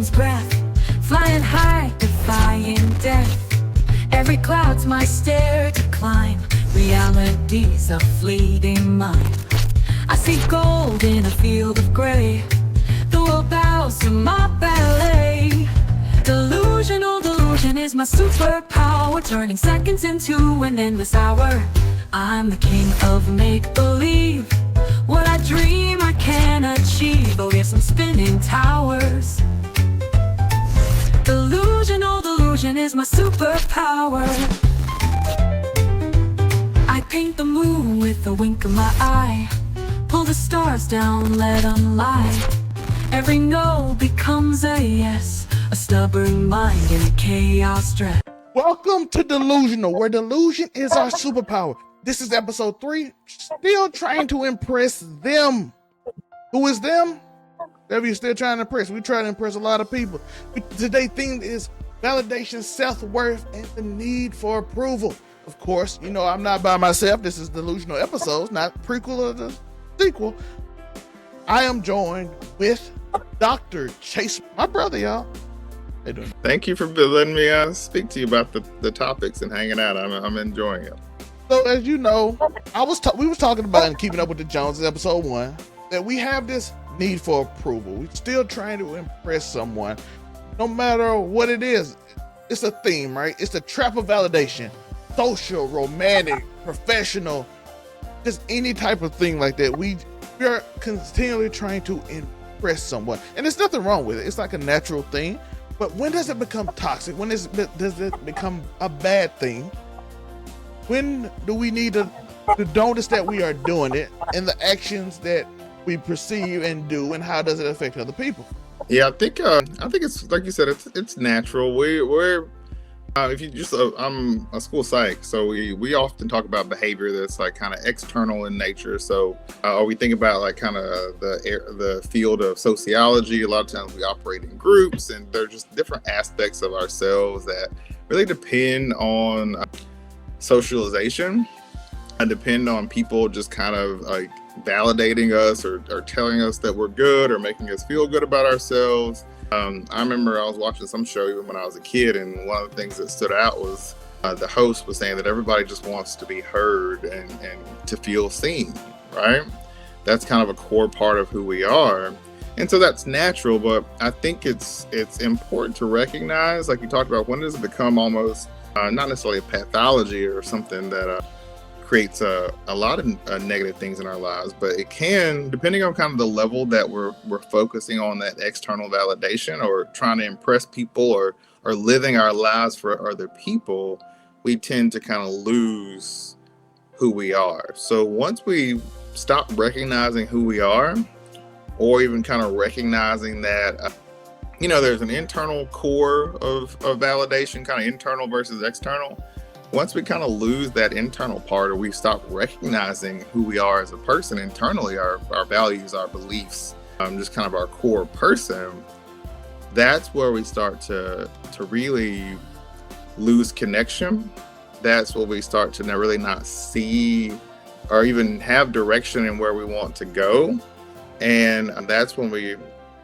dream's breath, flying high, defying death. Every cloud's my stair to climb, reality's a fleeting mind. I see gold in a field of gray, the world bows to my ballet. Delusional delusion is my superpower, turning seconds into an endless hour. I'm the king of make-believe, what I dream I can achieve. Oh yes, I'm spinning towers. Delusional delusion is my superpower. I paint the moon with a wink of my eye, pull the stars down, let them lie. Every no becomes a yes, a stubborn mind in chaos dress. Welcome to Delusional, where delusion is our superpower. This is episode 3, still trying to impress them. Who is them? Whoever you're still trying to impress. We try to impress a lot of people. Today's theme is validation, self-worth, and the need for approval. Of course, you know I'm not by myself. This is Delusional episodes, not prequel or the sequel. I am joined with Dr. Chase, my brother, y'all. How you doing? Thank you for letting me speak to you about the topics and hanging out. I'm enjoying it. So as you know, we was talking about in Keeping Up with the Joneses, episode 1, that we have this need for approval. We're still trying to impress someone, no matter what it is. It's a theme, right? It's the trap of validation. Social, romantic, professional, just any type of thing like that. We are continually trying to impress someone, and there's nothing wrong with it. It's like a natural thing. But when does it become toxic? When does it become a bad thing? When do we need to notice that we are doing it and the actions that we perceive and do, and how does it affect other people? Yeah, I think it's like you said, it's natural. We're if you just I'm a school psych, so we often talk about behavior that's like kind of external in nature. So or we think about like kind of the field of sociology. A lot of times we operate in groups, and they're just different aspects of ourselves that really depend on socialization and depend on people just kind of like validating us or telling us that we're good or making us feel good about ourselves. I remember I was watching some show even when I was a kid, and one of the things that stood out was the host was saying that everybody just wants to be heard and to feel seen, right? That's kind of a core part of who we are. And so that's natural, but I think it's important to recognize, like you talked about, when does it become almost not necessarily a pathology or something that creates a lot of negative things in our lives, but it can, depending on kind of the level that we're focusing on that external validation or trying to impress people or living our lives for other people, we tend to kind of lose who we are. So once we stop recognizing who we are, or even kind of recognizing that there's an internal core of validation, kind of internal versus external. Once we kind of lose that internal part, or we stop recognizing who we are as a person internally, our values, our beliefs, just kind of our core person, that's where we start to really lose connection. That's where we start to really not see or even have direction in where we want to go. And that's when we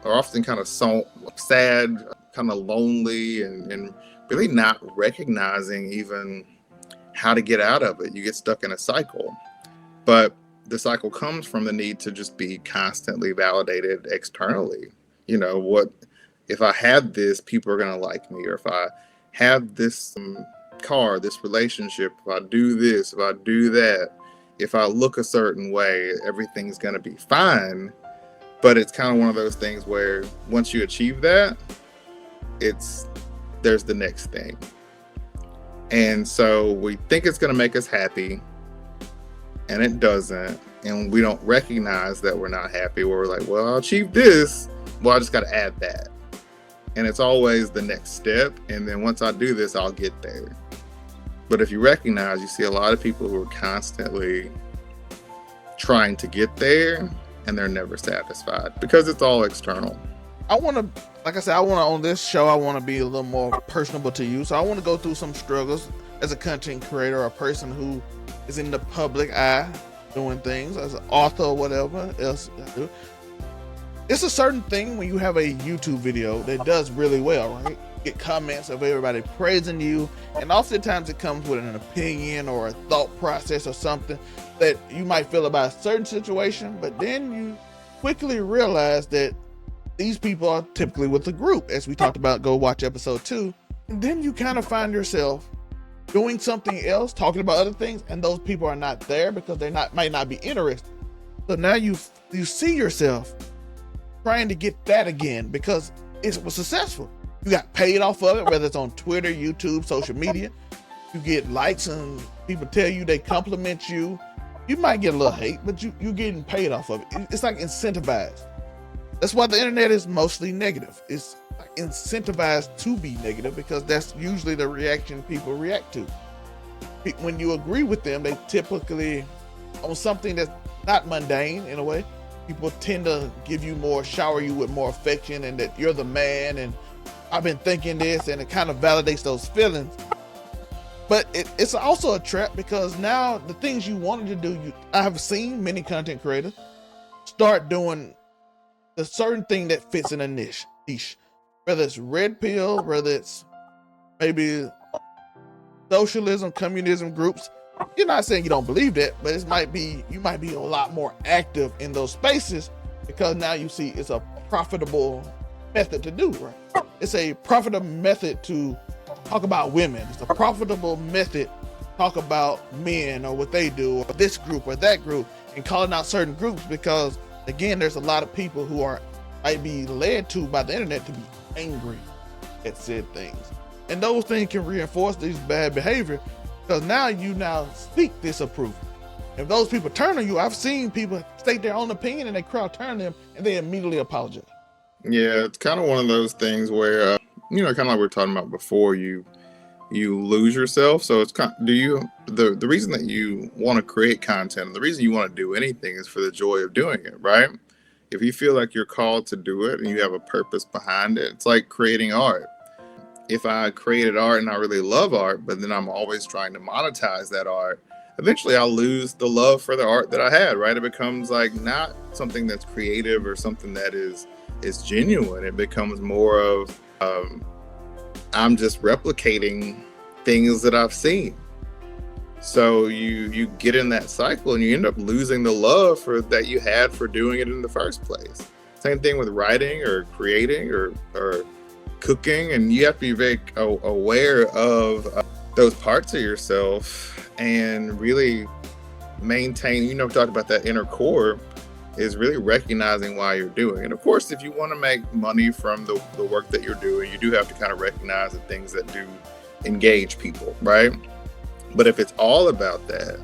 are often kind of so sad, kind of lonely, and really not recognizing even how to get out of it. You get stuck in a cycle. But the cycle comes from the need to just be constantly validated externally. What if I have this, people are going to like me, or if I have this car, this relationship, if I do this, if I do that, if I look a certain way, everything's going to be fine. But it's kind of one of those things where once you achieve that, there's the next thing. And so we think it's going to make us happy, and it doesn't. And we don't recognize that we're not happy, where we're like, well, I achieved this. Well, I just got to add that. And it's always the next step. And then once I do this, I'll get there. But if you recognize, you see a lot of people who are constantly trying to get there, and they're never satisfied because it's all external. Like I said, on this show, I want to be a little more personable to you. So I want to go through some struggles as a content creator, or a person who is in the public eye doing things, as an author or whatever else I do. it's a certain thing when you have a YouTube video that does really well, right? Get comments of everybody praising you, and oftentimes it comes with an opinion or a thought process or something that you might feel about a certain situation, but then you quickly realize that these people are typically with a group, as we talked about. Go watch episode 2, and then you kind of find yourself doing something else, talking about other things, and those people are not there because they might not be interested. So now you see yourself trying to get that again because it was successful. You got paid off of it, whether it's on Twitter, YouTube, social media. You get likes and people tell you, they compliment you. You might get a little hate, but you're getting paid off of it. It's like incentivized. That's why the internet is mostly negative. It's like incentivized to be negative because that's usually the reaction people react to. When you agree with them, they typically, on something that's not mundane in a way, people tend to give you more, shower you with more affection, and that you're the man, and I've been thinking this, and it kind of validates those feelings. But it's also a trap because now the things you wanted to do, I have seen many content creators start doing the certain thing that fits in a niche, whether it's red pill, whether it's maybe socialism, communism groups. You're not saying you don't believe that, but you might be a lot more active in those spaces because now you see it's a profitable method to do, right? It's a profitable method to talk about women. It's a profitable method to talk about men or what they do, or this group or that group, and calling out certain groups because, again, there's a lot of people who might be led to by the internet to be angry at said things. And those things can reinforce these bad behavior because now you seek disapproval. If those people turn on you, I've seen people state their own opinion and they crowd turn them and they immediately apologize. Yeah, it's kind of one of those things where, kind of like we were talking about before, you lose yourself. So it's the reason that you want to create content, and the reason you want to do anything is for the joy of doing it, right? If you feel like you're called to do it and you have a purpose behind it, it's like creating art. If I created art and I really love art, but then I'm always trying to monetize that art, eventually I'll lose the love for the art that I had, right? It becomes like not something that's creative or something that is genuine. It becomes more of I'm just replicating things that I've seen. So you get in that cycle and you end up losing the love that you had for doing it in the first place. Same thing with writing or creating or cooking, and you have to be very aware of those parts of yourself and really maintain, we talked about that inner core, is really recognizing why you're doing. And of course, if you want to make money from the work that you're doing, you do have to kind of recognize the things that do engage people, right? But if it's all about that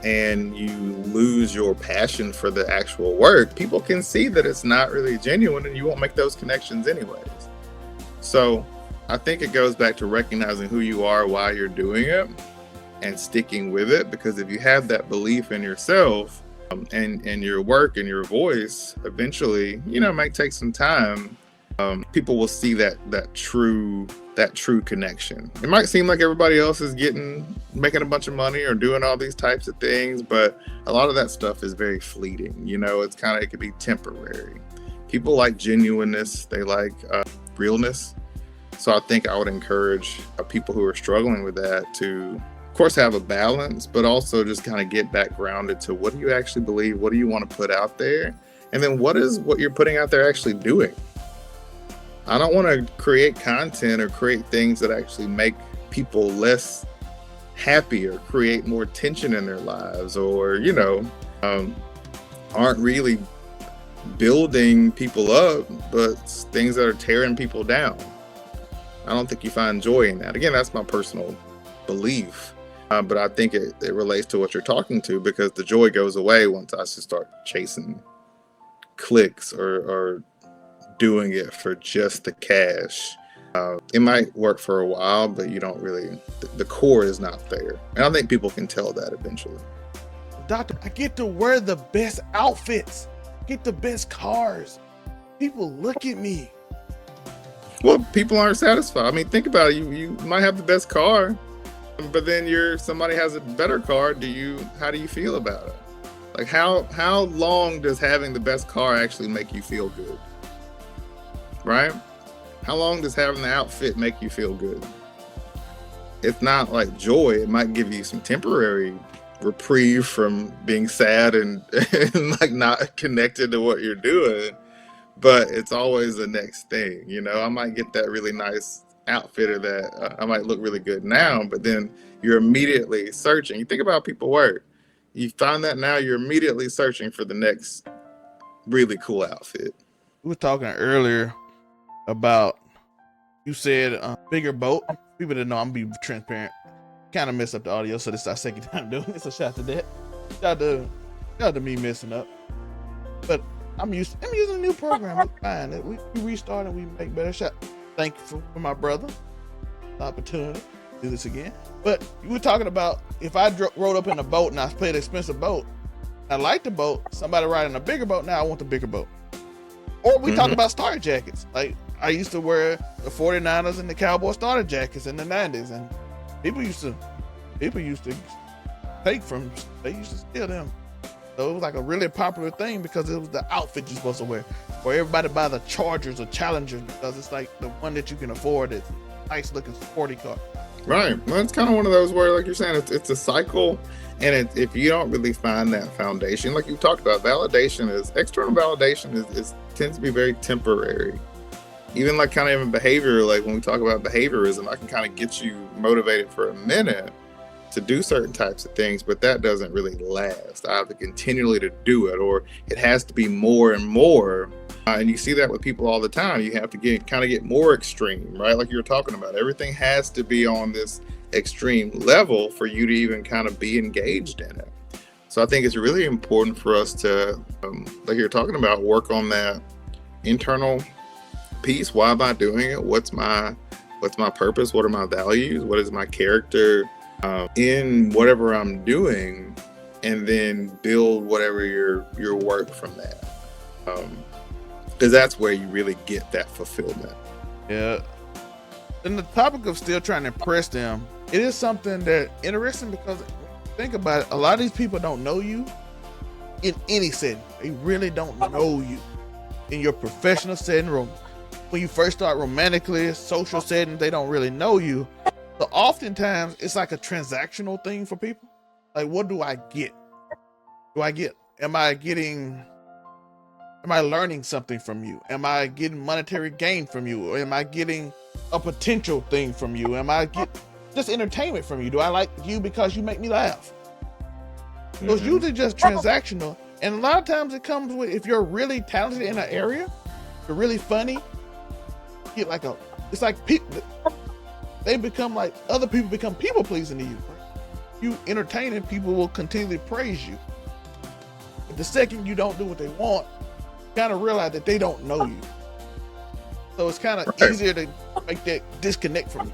and you lose your passion for the actual work, people can see that it's not really genuine and you won't make those connections anyways. So I think it goes back to recognizing who you are, why you're doing it, and sticking with it. Because if you have that belief in yourself and your work and your voice, eventually, it might take some time. People will see that true connection. It might seem like everybody else is making a bunch of money or doing all these types of things, but a lot of that stuff is very fleeting. It could be temporary. People like genuineness. They like realness. So I think I would encourage people who are struggling with that to, of course, have a balance, but also just kind of get back grounded to what do you actually believe? What do you want to put out there? And then what you're putting out there actually doing? I don't want to create content or create things that actually make people less happy or create more tension in their lives or, aren't really building people up, but things that are tearing people down. I don't think you find joy in that. Again, that's my personal belief. But I think it relates to what you're talking to, because the joy goes away once I just start chasing clicks or doing it for just the cash. It might work for a while, but you don't really, the core is not there. And I think people can tell that eventually. Doctor, I get to wear the best outfits, get the best cars. People look at me. Well, people aren't satisfied. I mean, think about it. You might have the best car, but then somebody has a better car. How do you feel about it? Like how long does having the best car actually make you feel good? Right? How long does having the outfit make you feel good? If not like joy, it might give you some temporary reprieve from being sad and like not connected to what you're doing. But it's always the next thing, you know. I might get that really nice outfit or that I might look really good now, but then you're immediately searching. You think about how people work. You find that now you're immediately searching for the next really cool outfit. We were talking earlier about, you said bigger boat. People didn't know, I'm gonna be transparent. Kind of messed up the audio, so this is our second time doing it. So shout out to that. Shout out to me messing up. But I'm using a new program. It's fine. We restart and we make better shot. Thank you for my brother. The opportunity to do this again. But you were talking about if I rode up in a boat and I played an expensive boat, I like the boat. Somebody riding a bigger boat, now I want the bigger boat. Or we talk about starter jackets. Like I used to wear the 49ers and the Cowboy starter jackets in the 90s, and people used to take from, they used to steal them. So it was like a really popular thing because it was the outfit you're supposed to wear. Or everybody buy the Chargers or Challengers because it's like the one that you can afford. It's a nice looking sporty car. Right. Well, it's kind of one of those where, like you're saying, it's a cycle. And if you don't really find that foundation, like you talked about, external validation tends to be very temporary. Even like kind of in behavior, like when we talk about behaviorism, I can kind of get you motivated for a minute to do certain types of things, but that doesn't really last. I have to continually to do it, or it has to be more and more. And you see that with people all the time. You have to get more extreme, right? Like you were talking about, everything has to be on this extreme level for you to even kind of be engaged in it. So I think it's really important for us to, like you're talking about, work on that internal piece. Why am I doing it? What's my purpose? What are my values? What is my character in whatever I'm doing? And then build whatever your work from that. Because that's where you really get that fulfillment. Yeah. And the topic of still trying to impress them, it is something that interesting because think about it, a lot of these people don't know you in any setting. They really don't know you in your professional setting, when you first start romantically, social setting, they don't really know you. So oftentimes it's like a transactional thing for people. Like, what do I get? Am I learning something from you? Am I getting monetary gain from you? Or am I getting a potential thing from you? Am I get just entertainment from you? Do I like you because you make me laugh? So it's usually just transactional. And a lot of times it comes with, if you're really talented in an area, you're really funny, get like it's like people, they become like, other people become people pleasing to you. You entertaining, people will continually praise you. But the second you don't do what they want, you kind of realize that they don't know you. So it's kind of easier to make that disconnect from you.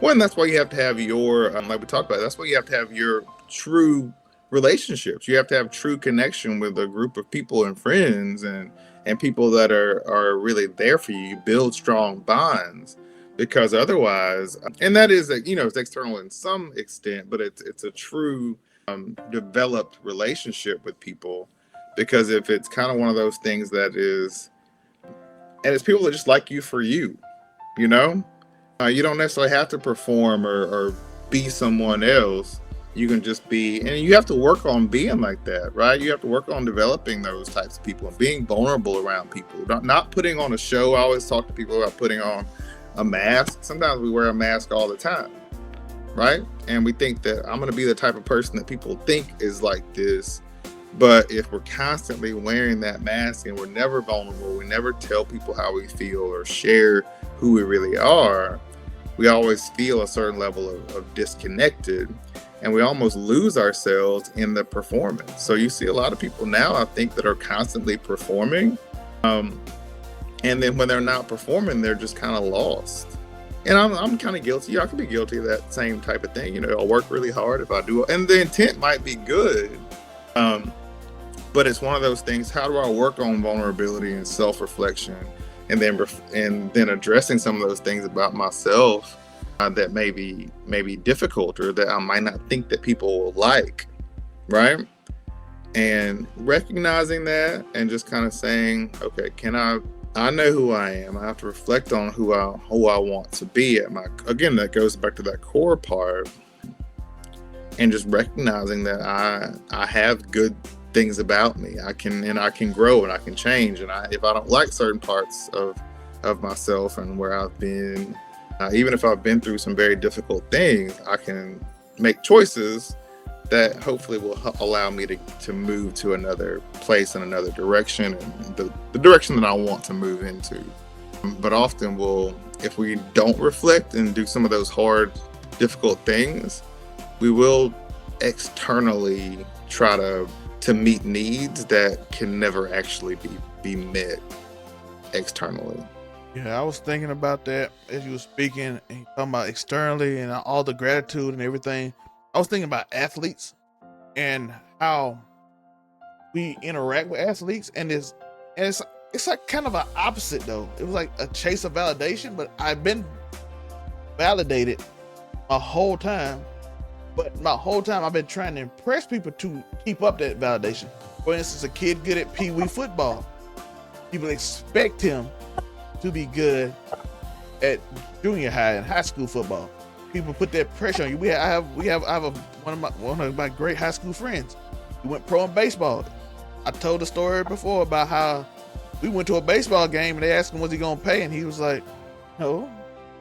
Well, and that's why you have to have your, like we talked about, that's why you have to have your true relationships. You have to have true connection with a group of people and friends and people that are really there for you. You build strong bonds, because otherwise, and that is, it's external in some extent, but it's a true developed relationship with people. Because if it's kind of one of those things that is, and it's people that just like you for you, you don't necessarily have to perform or be someone else. You can just be, and you have to work on being like that, right? You have to work on developing those types of people and being vulnerable around people, not putting on a show. I always talk to people about putting on a mask. Sometimes we wear a mask all the time, right? And we think that I'm going to be the type of person that people think is like this. But if we're constantly wearing that mask and we're never vulnerable, we never tell people how we feel or share who we really are, we always feel a certain level of disconnected, and we almost lose ourselves in the performance. So you see a lot of people now, I think, that are constantly performing. And then when they're not performing, they're just kind of lost. And I'm kind of guilty. I can be guilty of that same type of thing. I'll work really hard if I do, and the intent might be good. But it's one of those things. How do I work on vulnerability and self-reflection, and then addressing some of those things about myself that may be difficult, or that I might not think that people will like, right? And recognizing that and just kind of saying, okay, I know who I am. I have to reflect on who I want to be at again, that goes back to that core part, and just recognizing that I have good things about me. I can grow and I can change. And if I don't like certain parts of myself and where I've been, even if I've been through some very difficult things, I can make choices that hopefully will allow me to move to another place and another direction, and the direction that I want to move into. But often if we don't reflect and do some of those hard, difficult things, we will externally try to meet needs that can never actually be met externally. Yeah, I was thinking about that as you were speaking and talking about externally and all the gratitude and everything. I was thinking about athletes and how we interact with athletes, and it's like kind of an opposite though. It was like a chase of validation, but I've been validated my whole time. But my whole time I've been trying to impress people to keep up that validation. For instance, a kid good at pee-wee football. People expect him to be good at junior high and high school football. People put that pressure on you. I have one of my great high school friends. He went pro in baseball. I told the story before about how we went to a baseball game and they asked him was he gonna pay, and he was like, no.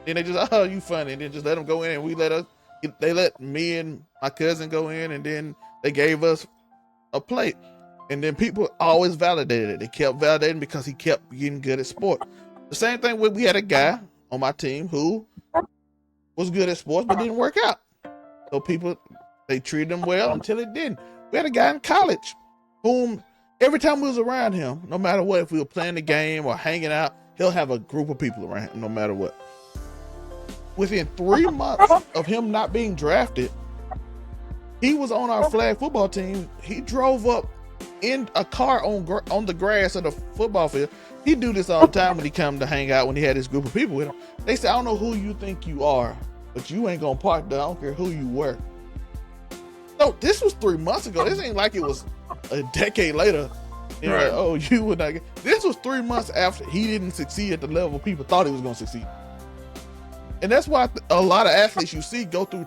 Then they just, oh, you funny, and then just let him go in, and they let me and my cousin go in, and then they gave us a plate. And then people always validated it. They kept validating because he kept getting good at sport. The same thing with, we had a guy on my team who was good at sports but didn't work out. So they treated him well until it didn't. We had a guy in college whom every time we was around him, no matter what, if we were playing the game or hanging out, he'll have a group of people around him no matter what. Within 3 months of him not being drafted, he was on our flag football team. He drove up in a car on the grass of the football field. He do this all the time when he come to hang out, when he had this group of people with him. They say, I don't know who you think you are, but you ain't gonna park there. I don't care who you were. No, this was 3 months ago. This ain't like it was a decade later. And Right. like, oh, you would not get. This was 3 months after he didn't succeed at the level people thought he was gonna succeed. And that's why a lot of athletes you see go through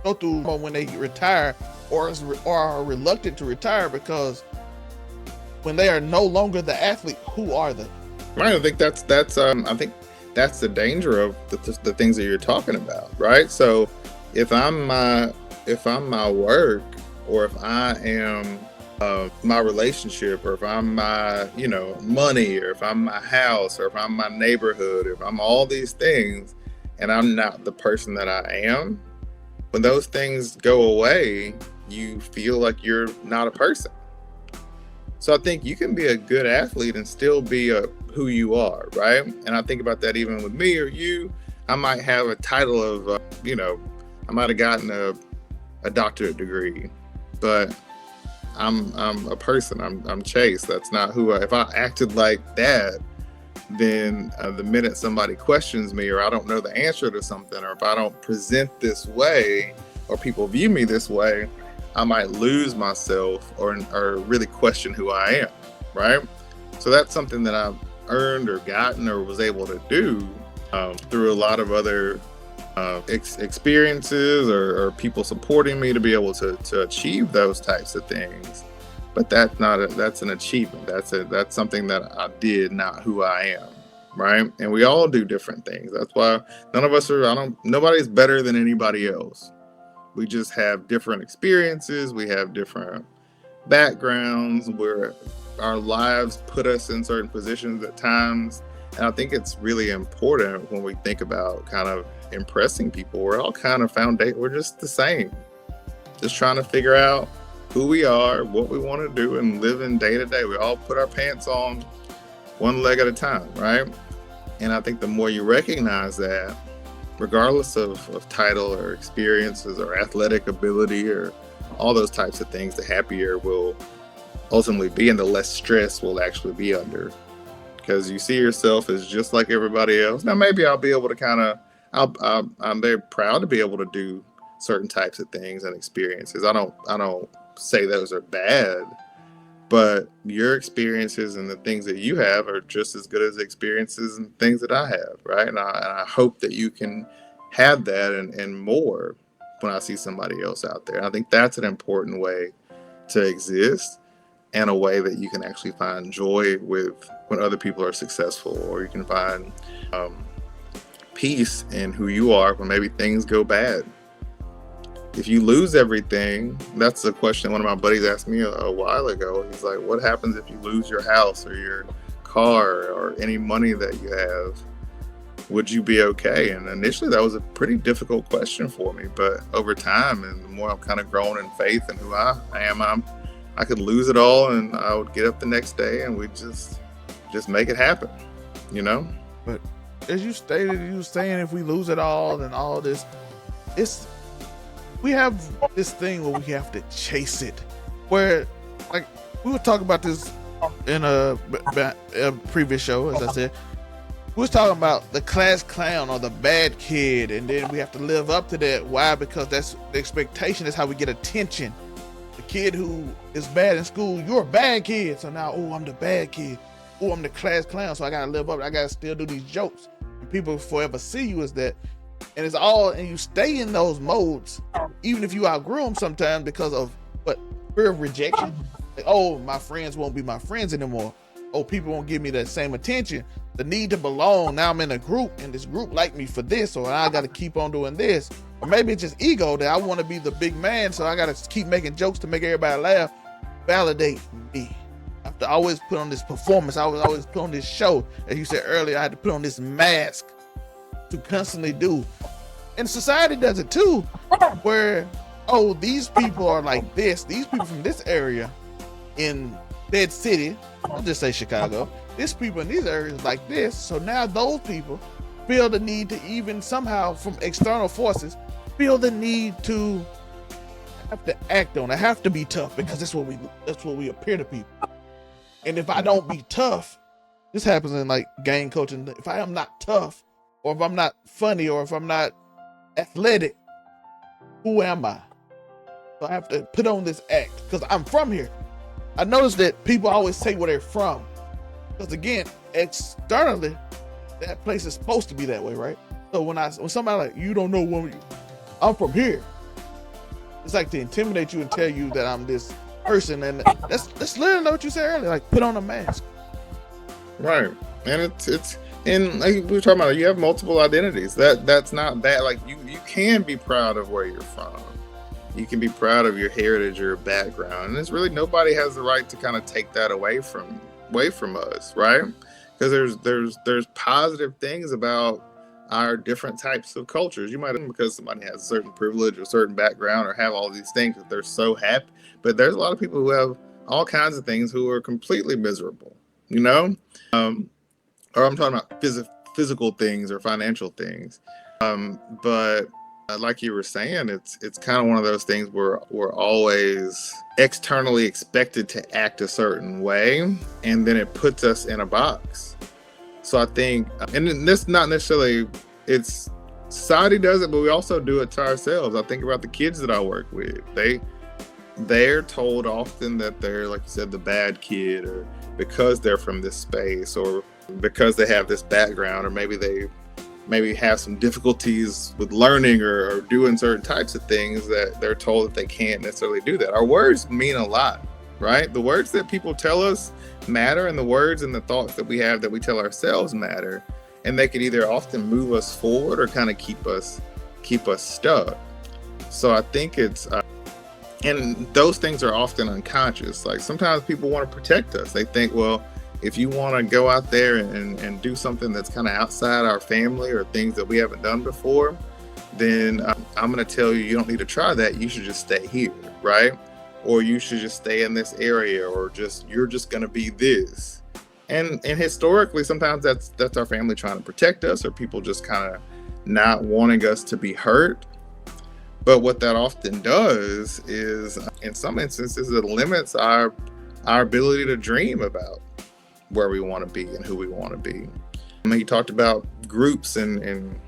when they retire or are reluctant to retire, because when they are no longer the athlete, who are they? Right. I think that's the danger of the things that you're talking about, right? So if I'm my work, or if I am my relationship, or if I'm my money, or if I'm my house, or if I'm my neighborhood, or if I'm all these things, and I'm not the person that I am, when those things go away, you feel like you're not a person. So I think you can be a good athlete and still be who you are, right? And I think about that even with me or you. I might have a title of, I might have gotten a doctorate degree, but I'm a person. I'm Chase. That's not who if I acted like that, then the minute somebody questions me, or I don't know the answer to something, or if I don't present this way, or people view me this way, I might lose myself or really question who I am, right? So that's something that I've earned or gotten or was able to do through a lot of other experiences or people supporting me to be able to achieve those types of things. But that's an achievement. That's something that I did, not who I am, right? And we all do different things. That's why nobody's better than anybody else. We just have different experiences. We have different backgrounds where our lives put us in certain positions at times. And I think it's really important when we think about kind of impressing people. We're all kind of we're just the same. Just trying to figure out who we are, what we want to do, and live in day to day. We all put our pants on one leg at a time, right? And I think the more you recognize that, regardless of title or experiences or athletic ability or all those types of things, the happier we'll ultimately be, and the less stress we'll actually be under, because you see yourself as just like everybody else. Now, maybe I'll be able to I'm very proud to be able to do certain types of things and experiences. I don't say those are bad, but your experiences and the things that you have are just as good as the experiences and things that I have, right? And I hope that you can have that and more when I see somebody else out there. And I think that's an important way to exist, and a way that you can actually find joy with when other people are successful, or you can find peace in who you are when maybe things go bad. If you lose everything, that's a question one of my buddies asked me a while ago. He's like, what happens if you lose your house or your car or any money that you have? Would you be okay? And initially that was a pretty difficult question for me, but over time, and the more I've kind of grown in faith in who I am, I could lose it all and I would get up the next day and we just make it happen, you know? But as you stated, you were saying if we lose it all and all this, we have this thing where we have to chase it. Where, like, we were talking about this in a previous show, as I said. We was talking about the class clown or the bad kid, and then we have to live up to that. Why? Because that's the expectation. Is how we get attention. The kid who is bad in school, you're a bad kid. So now, oh, I'm the bad kid. Oh, I'm the class clown. So I gotta live up. I gotta still do these jokes. And people forever see you as that. And it's all, and you stay in those modes, even if you outgrew them sometimes because of what? Fear of rejection. Like, oh, my friends won't be my friends anymore. Oh, people won't give me that same attention. The need to belong. Now I'm in a group, and this group like me for this, or I got to keep on doing this. Or maybe it's just ego that I want to be the big man, so I got to keep making jokes to make everybody laugh. Validate me. I have to always put on this performance. I was always put on this show. As you said earlier, I had to put on this mask to constantly do. And society does it too, where, oh, these people are like this. These people from this area in that city, I'll just say Chicago, these people in these areas like this. So now those people feel the need to, even somehow from external forces, feel the need to have to act on it, have to be tough, because that's what we appear to people. And if I don't be tough, this happens in like gang coaching. If I am not tough, or if I'm not funny, or if I'm not athletic, who am I? So I have to put on this act because I'm from here. I notice that people always say where they're from, because again, externally, that place is supposed to be that way, right? So when somebody like, you don't know where I'm from here, it's like to intimidate you and tell you that I'm this person, and that's literally what you said earlier, like put on a mask. Right, and it's and like we were talking about, you have multiple identities. That's not bad. Like you can be proud of where you're from. You can be proud of your heritage, your background, and it's really, nobody has the right to kind of take that away from us, right? Because there's positive things about our different types of cultures. You might have, because somebody has a certain privilege or certain background or have all these things, that they're so happy. But there's a lot of people who have all kinds of things who are completely miserable, you know? Or I'm talking about physical things or financial things. But like you were saying, it's kind of one of those things where we're always externally expected to act a certain way, and then it puts us in a box. So I think, and this not necessarily, it's society does it, but we also do it to ourselves. I think about the kids that I work with. They're told often that they're, like you said, the bad kid, or because they're from this space, or because they have this background, or maybe they have some difficulties with learning or doing certain types of things, that they're told that they can't necessarily do that. Our words mean a lot, right? The words that people tell us matter, and the words and the thoughts that we have that we tell ourselves matter, and they can either often move us forward or kind of keep us stuck. So I think it's and those things are often unconscious. Like sometimes people want to protect us. They think, well, if you want to go out there and do something that's kind of outside our family or things that we haven't done before, then I'm going to tell you don't need to try that. You should just stay here, right? Or you should just stay in this area, or you're just going to be this. And historically, sometimes that's our family trying to protect us, or people just kind of not wanting us to be hurt. But what that often does is, in some instances, it limits our ability to dream about where we want to be and who we want to be. I mean, you talked about groups and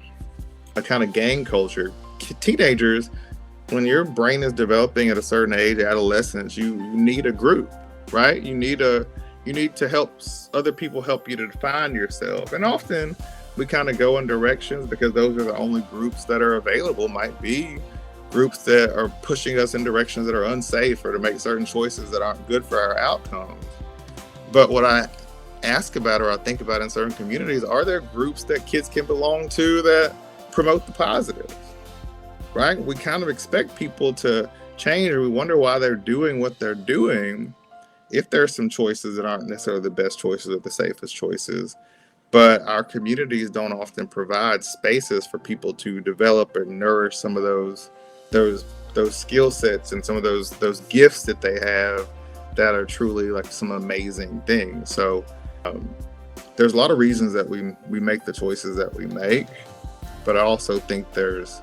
a kind of gang culture. Teenagers, when your brain is developing at a certain age, adolescence, you need a group. right? You need to help other people help you to define yourself. And often we kind of go in directions because those are the only groups that are available. Might be groups that are pushing us in directions that are unsafe or to make certain choices that aren't good for our outcomes. But what I ask about or I think about in certain communities, are there groups that kids can belong to that promote the positives, right? We kind of expect people to change, or we wonder why they're doing what they're doing if there's some choices that aren't necessarily the best choices or the safest choices. But our communities don't often provide spaces for people to develop and nourish some of those skill sets and some of those gifts that they have that are truly like some amazing things. So there's a lot of reasons that we make the choices that we make, but I also think there's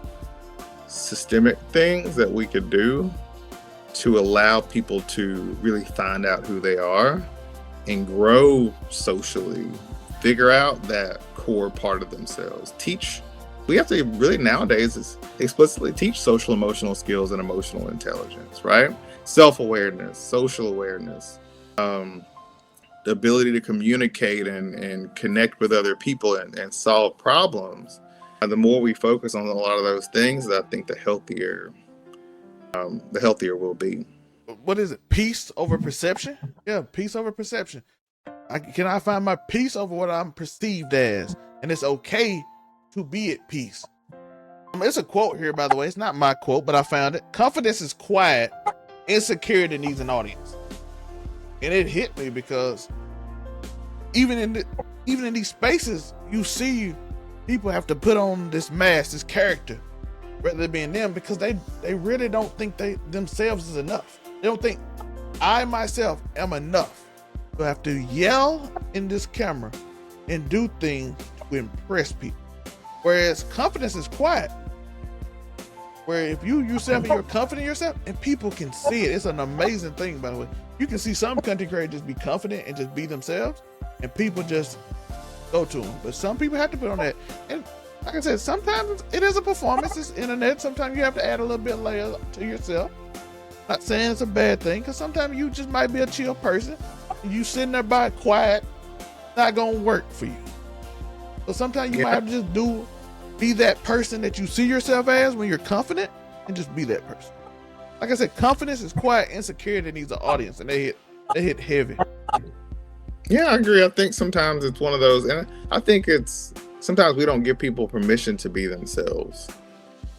systemic things that we could do to allow people to really find out who they are and grow socially, figure out that core part of themselves. We have to really nowadays is explicitly teach social emotional skills and emotional intelligence, right? Self-awareness, social awareness, the ability to communicate and connect with other people and solve problems. And the more we focus on a lot of those things, I think the healthier we'll be. What is it? Peace over perception? Yeah, peace over perception. Can I find my peace over what I'm perceived as? And it's okay to be at peace. It's a quote here, by the way. It's not my quote, but I found it. Confidence is quiet. Insecurity needs an audience. And it hit me because even in these spaces, you see people have to put on this mask, this character, rather than being them, because they really don't think themselves is enough. They don't think I myself am enough. So I have to yell in this camera and do things to impress people. Whereas confidence is quiet. Where if you yourself and you're confident in yourself and people can see it, it's an amazing thing, by the way. You can see some content creators just be confident and just be themselves, and people just go to them. But some people have to put on that. And like I said, sometimes it is a performance. It's internet. Sometimes you have to add a little bit layer to yourself. Not saying it's a bad thing, because sometimes you just might be a chill person. And you sitting there by quiet, not gonna work for you. So sometimes you might have to just be that person that you see yourself as when you're confident, and just be that person. Like I said, confidence is quiet, insecurity needs an audience, and they hit heavy. Yeah, I agree. I think sometimes it's one of those, and I think it's sometimes we don't give people permission to be themselves.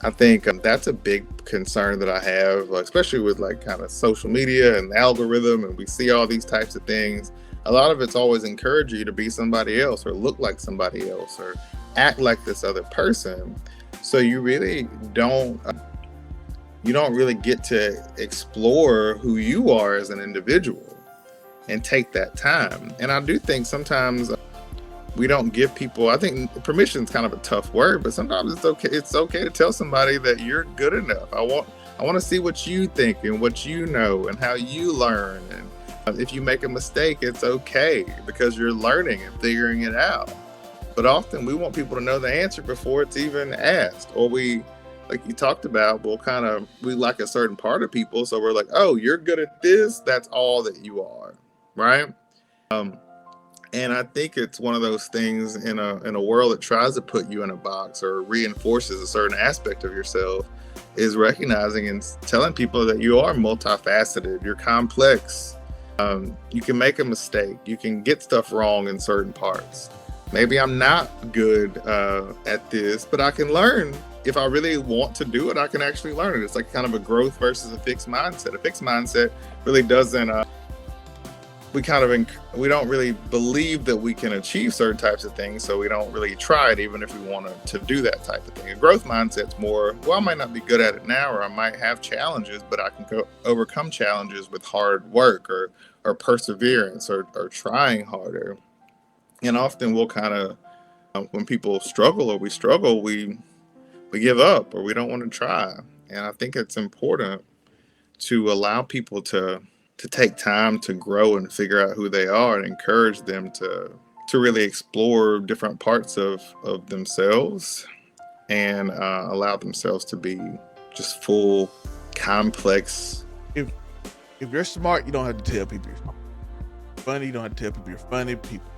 I think that's a big concern that I have, especially with like kind of social media and the algorithm, and we see all these types of things. A lot of it's always encourage you to be somebody else or look like somebody else or act like this other person. So you really don't really get to explore who you are as an individual and take that time. And I do think sometimes we don't give people, I think permission is kind of a tough word, but sometimes it's okay to tell somebody that you're good enough. I want to see what you think and what you know and how you learn. And if you make a mistake, it's okay, because you're learning and figuring it out. But often we want people to know the answer before it's even asked. Or we, like you talked about, we like a certain part of people. So we're like, oh, you're good at this. That's all that you are. Right. And I think it's one of those things in a world that tries to put you in a box or reinforces a certain aspect of yourself, is recognizing and telling people that you are multifaceted, you're complex. You can make a mistake. You can get stuff wrong in certain parts. Maybe I'm not good at this, but I can learn. If I really want to do it, I can actually learn it. It's like kind of a growth versus a fixed mindset. A fixed mindset really doesn't, we don't really believe that we can achieve certain types of things, so we don't really try it even if we want to do that type of thing. A growth mindset's more, well, I might not be good at it now, or I might have challenges, but I can overcome challenges with hard work or perseverance or trying harder. And often we'll kind of, when people struggle, we give up or we don't want to try. And I think it's important to allow people to take time to grow and figure out who they are, and encourage them to really explore different parts of themselves and allow themselves to be just full, complex if you're smart, you don't have to tell people you're smart. Funny, you don't have to tell people you're funny. People.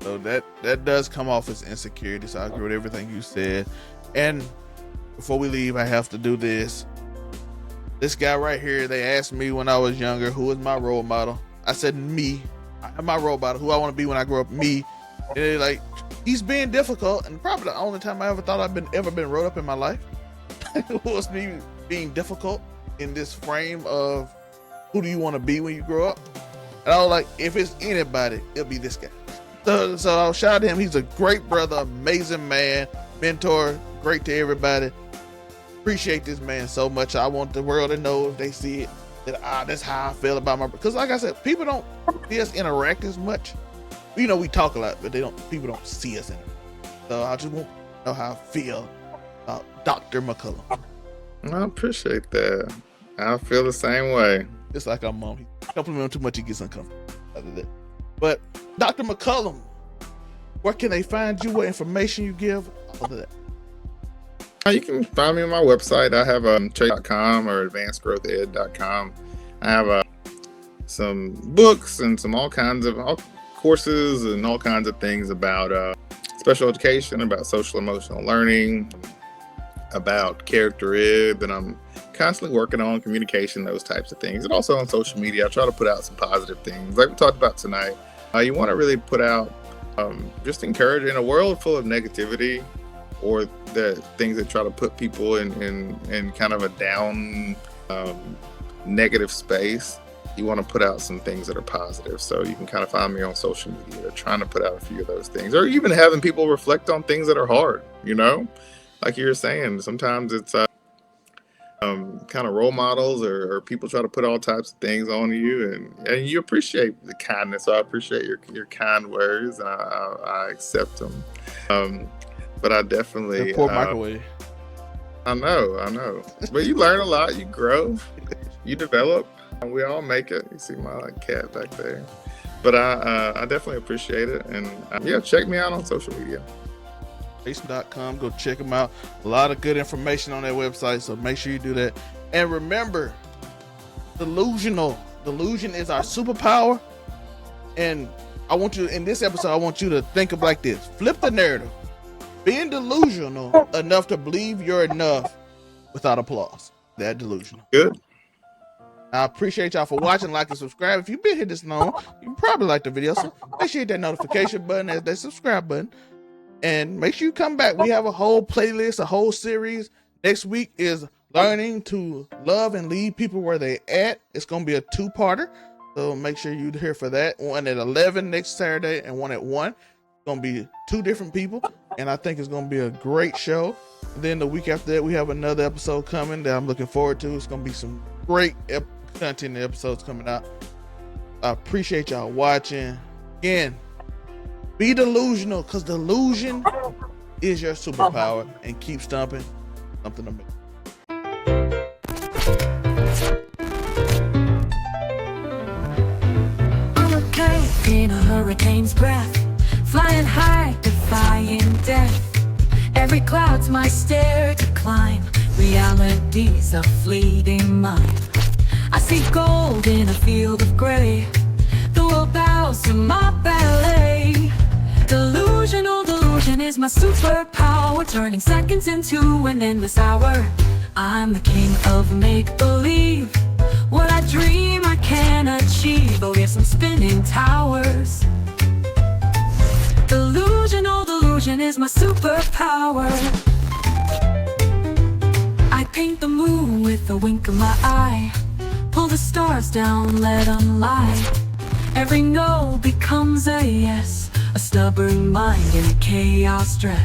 So that does come off as insecurity. So I agree with everything you said. And before we leave, I have to do this. This guy right here, they asked me when I was younger, who was my role model? I said me. I'm my role model. Who I want to be when I grow up, me. And they're like, he's being difficult, and probably the only time I ever thought I've ever been wrote up in my life was me being difficult in this frame of who do you want to be when you grow up. And I was like, if it's anybody, it'll be this guy. So I'll shout out to him. He's a great brother, amazing man, mentor, great to everybody. Appreciate this man so much. I want the world to know, if they see it, that that's how I feel about my, because like I said, people don't see us interact as much. You know, we talk a lot, but people don't see us in it. So I just want to know how I feel about Dr. McCullum. I appreciate that. I feel the same way. It's like our mom. He compliment him too much, he gets uncomfortable. Other than that. But Dr. McCullum, where can they find you? What information you give? All of that. You can find me on my website. I have chase.com or advancedgrowthed.com. I have some books and some all kinds of courses and all kinds of things about special education, about social emotional learning, about character ed, and I'm constantly working on communication, those types of things. And also on social media, I try to put out some positive things like we talked about tonight. You want to really put out, just encourage in a world full of negativity, or the things that try to put people in kind of a down, negative space. You want to put out some things that are positive. So you can kind of find me on social media, trying to put out a few of those things, or even having people reflect on things that are hard, you know, like you were saying, sometimes it's kind of role models or people try to put all types of things on you, and you appreciate the kindness. So I appreciate your kind words, and I accept them. But I definitely poor microwave. I know. But you learn a lot, you grow, you develop, and we all make it. You see my cat back there. But I definitely appreciate it. And yeah, check me out on social media. Jason.com, go check them out. A lot of good information on their website, so make sure you do that. And remember, Delusional. Delusion is our superpower. And I want you, in this episode, I want you to think of like this. Flip the narrative. Being delusional enough to believe you're enough without applause. That delusional. Good. I appreciate y'all for watching. Like and subscribe. If you've been here this long, you probably like the video, so make sure you hit that notification button, as that subscribe button, and make sure you come back. We have a whole playlist, a whole series. Next week is learning to love and leave people where they at. It's going to be a 2-parter, so make sure you're here for that. One at 11 next Saturday and one at 1. It's going to be 2 different people, and I think it's going to be a great show. And then the week after that, we have another episode coming that I'm looking forward to. It's going to be some great content and episodes coming out. I appreciate y'all watching. Again, be delusional, because delusion is your superpower, and keep stomping something to make. I'm a kite in a hurricane's breath, flying high, defying death. Every cloud's my stair to climb. Reality's a fleeting mind. I see gold in a field of gray. The world bows to my ballet. Delusional delusion is my superpower, turning seconds into an endless hour. I'm the king of make-believe. What I dream I can achieve. Oh yes, I'm spinning towers. Delusional delusion is my superpower. I paint the moon with a wink of my eye. Pull the stars down, let them lie. Every no becomes a yes. A stubborn mind in a chaos dress.